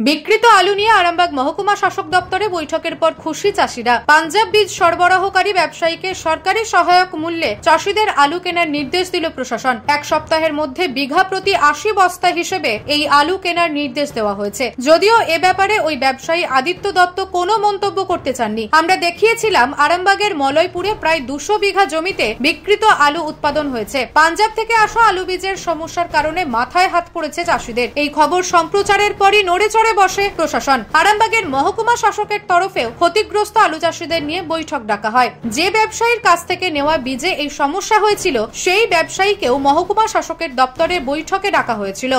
বিকৃত আলু নিয়ে আরামবাগ মহকুমা শাসক দপ্তরে বৈঠকের পর খুশি চাষিরা। পাঞ্জাব বীজ সরবরাহকারী ব্যবসায়ীকে সরকারি সহায়ক মূল্যে চাষিদের আলু কেনার নির্দেশ দিল প্রশাসন। এক সপ্তাহের মধ্যে বিঘা প্রতি ৮০ বস্তা হিসেবে এই আলু কেনার নির্দেশ দেওয়া হয়েছে। যদিও এ ব্যাপারে ওই ব্যবসায়ী আদিত্য দত্ত কোনো মন্তব্য করতে চাননি। আমরা দেখিয়েছিলাম আরামবাগের মলয়পুরে প্রায় ২০০ বিঘা জমিতে বিকৃত আলু উৎপাদন হয়েছে। পাঞ্জাব থেকে আসা আলু বীজের সমস্যার কারণে মাথায় হাত পড়েছে চাষিদের। এই খবর সম্প্রচারের পরই নড়েচড়ে বসে প্রশাসন। আরামবাগের মহকুমা শাসকের তরফেও ক্ষতিগ্রস্ত আলু চাষিদের নিয়ে বৈঠক ডাকা হয়। যে ব্যবসায়ীর কাছ থেকে নেওয়া বীজে এই সমস্যা হয়েছিল সেই ব্যবসায়ীকেও মহকুমা শাসকের দপ্তরে বৈঠকে ডাকা হয়েছিল।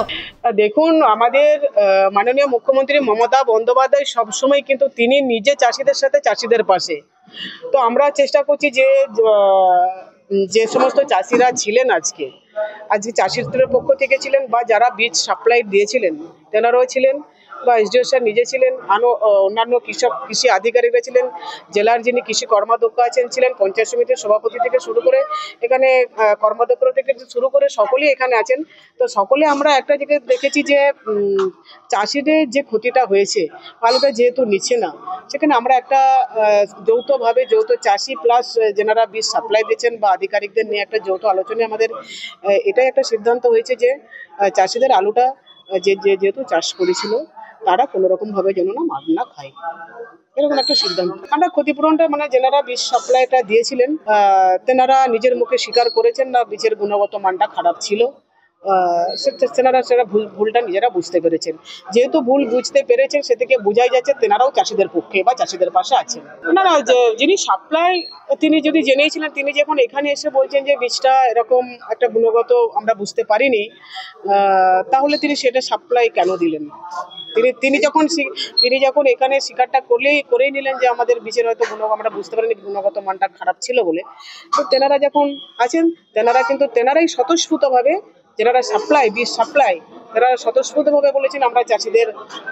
দেখুন, আমাদের মাননীয় মুখ্যমন্ত্রী মমতা বন্দ্যোপাধ্যায় সবসময় কিন্তু তিনি নিজে চাষিদের সাথে চাষিদের পাশে। তো আমরা চেষ্টা করছি যে সমস্ত চাষিরা ছিলেন আজকে চাষিদের পক্ষ থেকে ছিলেন বা যারা বীজ সাপ্লাই দিয়েছিলেন তেনারাও ছিলেন, বা এসডিও স্যার নিজে ছিলেন, অন্যান্য কৃষি আধিকারিকরা ছিলেন, জেলার যিনি কৃষি কর্মাধ্যক্ষ আছেন ছিলেন, পঞ্চায়েত সমিতির সভাপতি থেকে শুরু করে এখানে কর্মাধ্যক্ষ থেকে শুরু করে সকলেই এখানে আছেন। তো সকলে আমরা একটা জায়গায় দেখেছি যে চাষিদের যে ক্ষতিটা হয়েছে, আলুটা যেহেতু নিচ্ছে না, সেখানে আমরা একটা যৌথভাবে যৌথ চাষি প্লাস যেনারা বীজ সাপ্লাই দিচ্ছেন বা আধিকারিকদের নিয়ে একটা যৌথ আলোচনায় আমাদের এটাই একটা সিদ্ধান্ত হয়েছে যে চাষিদের আলুটা যেহেতু চাষ করেছিল তারা কোনো রকম ভাবে যেন না মার না খায়, এরকম একটা সিদ্ধান্ত। আমরা ক্ষতিপূরণটা যেনারা বীজ সাপ্লাইটা দিয়েছিলেন তেনারা নিজের মুখে স্বীকার করেছেন না বীজের গুণগত মানটা খারাপ ছিল। সেটা ভুলটা নিজেরা বুঝতে পেরেছেন। যেহেতু ভুল বুঝতে পেরেছেন সে থেকে বোঝাই যাচ্ছে তেনারাও চাষিদের পক্ষে বা চাষিদের পাশে আছেন। না, যিনি সাপ্লাই তিনি যদি জেনেছিলেন, তিনি যখন এখানে এসে বলছেন যে বীজটা এরকম একটা গুণগত আমরা বুঝতে পারিনি, তাহলে তিনি সেটা সাপ্লাই কেন দিলেন? তিনি যখন এখানে স্বীকারটা করেই নিলেন যে আমাদের বীজের হয়তো আমরা বুঝতে পারিনি গুণগত মানটা খারাপ ছিল বলে, তো তেনারা যখন আছেন তেনারাই স্বতঃস্ফূর্তভাবে যারা বীজ সাপ্লাই তারা স্বতঃস্ফূর্তভাবে বলেছেন আমরা চাষিদের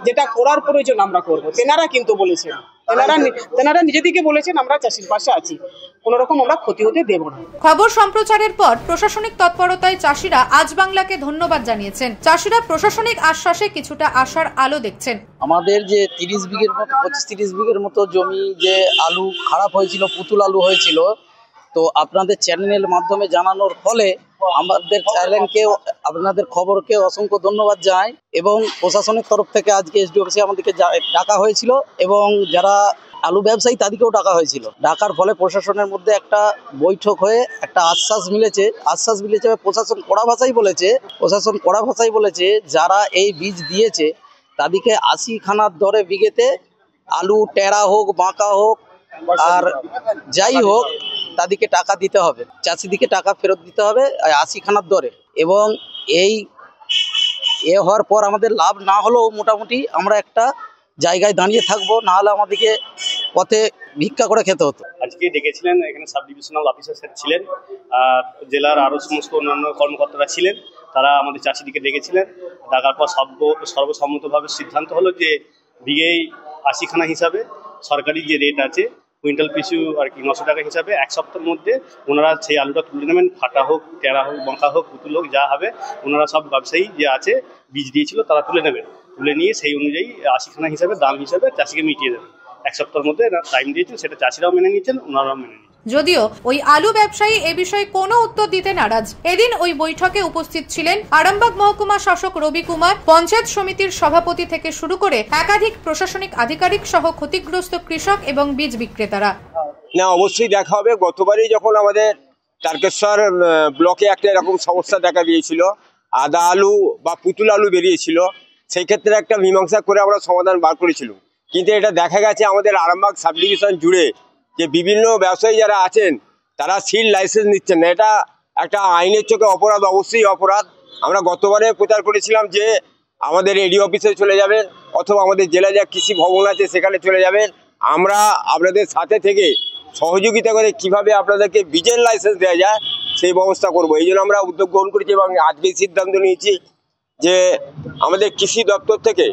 যেটা করার প্রয়োজন আমরা করব। তেনারা কিন্তু বলেছেন, তেনারা নিজে থেকে বলেছেন আমরা চাষির পাশে আছি, কোন রকম আমরা ক্ষতি হতে দেব না। খবর সম্প্রচারের পর প্রশাসনিক তৎপরতায় চাষিরা আজ বাংলাকে ধন্যবাদ জানিয়েছেন। চাষিরা প্রশাসনিক আশ্বাসে কিছুটা আশার আলো দেখছেন। আমাদের যে 30 বিঘের মতো 25-30 বিঘের মতো জমি যে আলু খারাপ হয়েছিল, পুতুল আলু হয়েছিল, তো আপনাদের চ্যানেলের মাধ্যমে জানানোর ফলে আমাদের চ্যানেলকে আপনাদের খবরকে অসংখ্য ধন্যবাদ জানাই। এবং প্রশাসনের তরফ থেকে আজকে এসডিও অফিসে আমাদেরকে ডাকা হয়েছিল এবং যারা আলু ব্যবসায়ী তাদেরকেও ডাকা হয়েছিল। ডাকার ফলে প্রশাসনের মধ্যে একটা বৈঠক হয়ে একটা আশ্বাস মিলেছে। প্রশাসন কড়া ভাষায় বলেছে যারা এই বীজ দিয়েছে তাদেরকে 80 খানার দরে বিঘেতে আলু টেরা হোক বাঁকা হোক আর যাই হোক তাদেরকে টাকা দিতে হবে, চাষিদিকে টাকা ফেরত দিতে হবে 80 খানার দরে। এবং এ হওয়ার পর আমাদের লাভ না হলেও মোটামুটি আমরা একটা জায়গায় দাঁড়িয়ে থাকবো, না হলে আমাদেরকে পথে ভিক্ষা করে খেতে হতো। আজকে ডেকেছিলেন, এখানে সাব ডিভিশনাল অফিসার ছিলেন, জেলার আরও সমস্ত অন্যান্য কর্মকর্তারা ছিলেন, তারা আমাদের চাষিদিকে ডেকেছিলেন। ডাকার পর সর্বসম্মতভাবে সিদ্ধান্ত হলো যে বিঘেই 80 খানা হিসাবে সরকারি যে রেট আছে কুইন্টাল পিছু আর কি 900 টাকা হিসাবে 1 সপ্তাহের মধ্যে ওনারা সেই আলুটা তুলে নেবেন। ফাটা হোক, টেরা হোক, বাঁকা হোক, পুতুল হোক, যা হবে ওনারা সব ব্যবসায়ী যে আছে বীজ দিয়েছিল তারা তুলে নেবেন। তুলে নিয়ে সেই অনুযায়ী 80 খানা হিসাবে দাম হিসাবে চাষিকে মিটিয়ে দেবেন। 1 সপ্তাহের মধ্যে টাইম দিয়েছেন, সেটা চাষিরাও মেনে নিচ্ছেন, ওনারাও মেনে নিচ্ছেন। যদিও ওই আলু ব্যবসায়ী এ বিষয়ে কোনো উত্তর দিতে নারাজ। এদিন ওই বৈঠকে উপস্থিত ছিলেন আরামবাগ মহকুমা শাসক রবি কুমার, পঞ্চায়েত সমিতির সভাপতি থেকে শুরু করে একাধিক প্রশাসনিক আধিকারিক সহ ক্ষতিগ্রস্ত কৃষক এবং বীজ বিক্রেতারা। না, অবশ্যই দেখা হবে। গতবারই যখন আমাদের তারকেশ্বর ব্লকে একটা এরকম সমস্যা দেখা দিয়েছিল, আদা আলু বা পুতুল আলু বেরিয়েছিল, সেই ক্ষেত্রে একটা মীমাংসা করে আমরা সমাধান বার করেছিল। কিন্তু এটা দেখা গেছে আমাদের আরামবাগ সাব ডিভিশন জুড়ে যে বিভিন্ন ব্যবসায়ী যারা আছেন তারা সিল লাইসেন্স নিচ্ছেন না। এটা একটা আইনের চোখে অপরাধ, অবশ্যই অপরাধ। আমরা গতবারে প্রচার করেছিলাম যে আমাদের এডিও অফিসে চলে যাবেন অথবা আমাদের জেলায় যা কৃষি ভবন আছে সেখানে চলে যাবেন। আমরা আপনাদের সাথে থেকে সহযোগিতা করে কিভাবে আপনাদেরকে বীজের লাইসেন্স দেওয়া যায় সেই ব্যবস্থা করব। এই জন্য আমরা উদ্যোগ গ্রহণ করেছি এবং আজকে সিদ্ধান্ত নিয়েছি যে আমাদের কৃষি দপ্তর থেকে,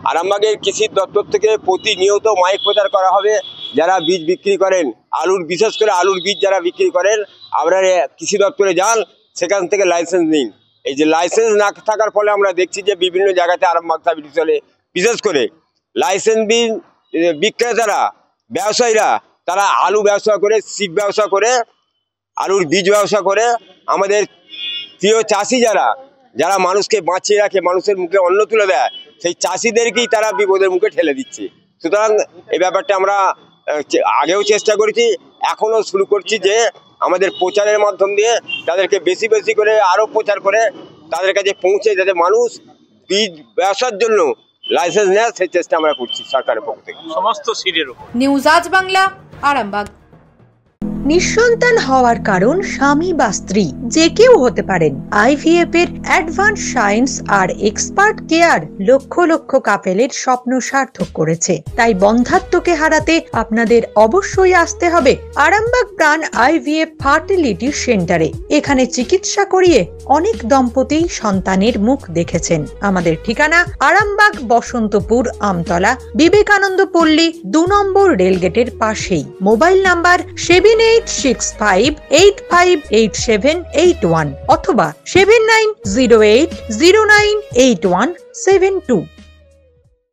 আরামবাগের কৃষি দপ্তর থেকে প্রতিনিয়ত মাইক প্রচার করা হবে। যারা বীজ বিক্রি করেন আলুর, বিশেষ করে আলুর বীজ যারা বিক্রি করেন, আপনারা কৃষি দপ্তরে যান, সেখান থেকে লাইসেন্স নিন। এই যে লাইসেন্স না থাকার ফলে আমরা দেখছি যে বিভিন্ন জায়গাতে আরামবাগ সাব ডিভিশনে বিশেষ করে লাইসেন্সবিহীন বিক্রেতারা, ব্যবসায়ীরা, তারা আলু ব্যবসা করে, সিড ব্যবসা করে, আলুর বীজ ব্যবসা করে আমাদের প্রিয় চাষি যারা মানুষকে বাঁচিয়ে রাখে, মানুষের মুখে অন্ন তুলে দেয়, সেই চাষিদেরকেই তারা বিপদের মুখে ঠেলে দিচ্ছে। সুতরাং এই ব্যাপারটা আমরা আগেও চেষ্টা করেছি, এখনও শুরু করছি যে আমাদের প্রচারের মাধ্যম দিয়ে তাদেরকে বেশি বেশি করে আরও প্রচার করে তাদের কাছে পৌঁছে, যাতে মানুষ বীজ ব্যবসার জন্য লাইসেন্স নেয়, সেই চেষ্টা আমরা করছি সরকারের পক্ষ থেকে সমস্ত সিডের উপর। নিউজ আজ বাংলা, আরামবাগ। নিঃসন্তান হওয়ার কারণ স্বামী বা স্ত্রী যে কেউ হতে পারেন। আইভিএফ এর অ্যাডভান্স সায়েন্স আর এক্সপার্ট কেয়ার লক্ষ লক্ষ কাপেলের স্বপ্ন সার্থক করেছে। তাই বন্ধাত্বকে হারাতে আপনাদের অবশ্যই আসতে হবে আরামবাগ প্রাণ আইভিএফ ফার্টিলিটি সেন্টারে। এখানে চিকিৎসা করিয়ে অনেক দম্পতি সন্তানের মুখ দেখেছেন। আমাদের ঠিকানা আরামবাগ বসন্তপুর আমতলা বিবেকানন্দ পল্লী 2 নম্বর রেলগেটের পাশেই। মোবাইল নাম্বার 7865858781 অথবা 7908098172।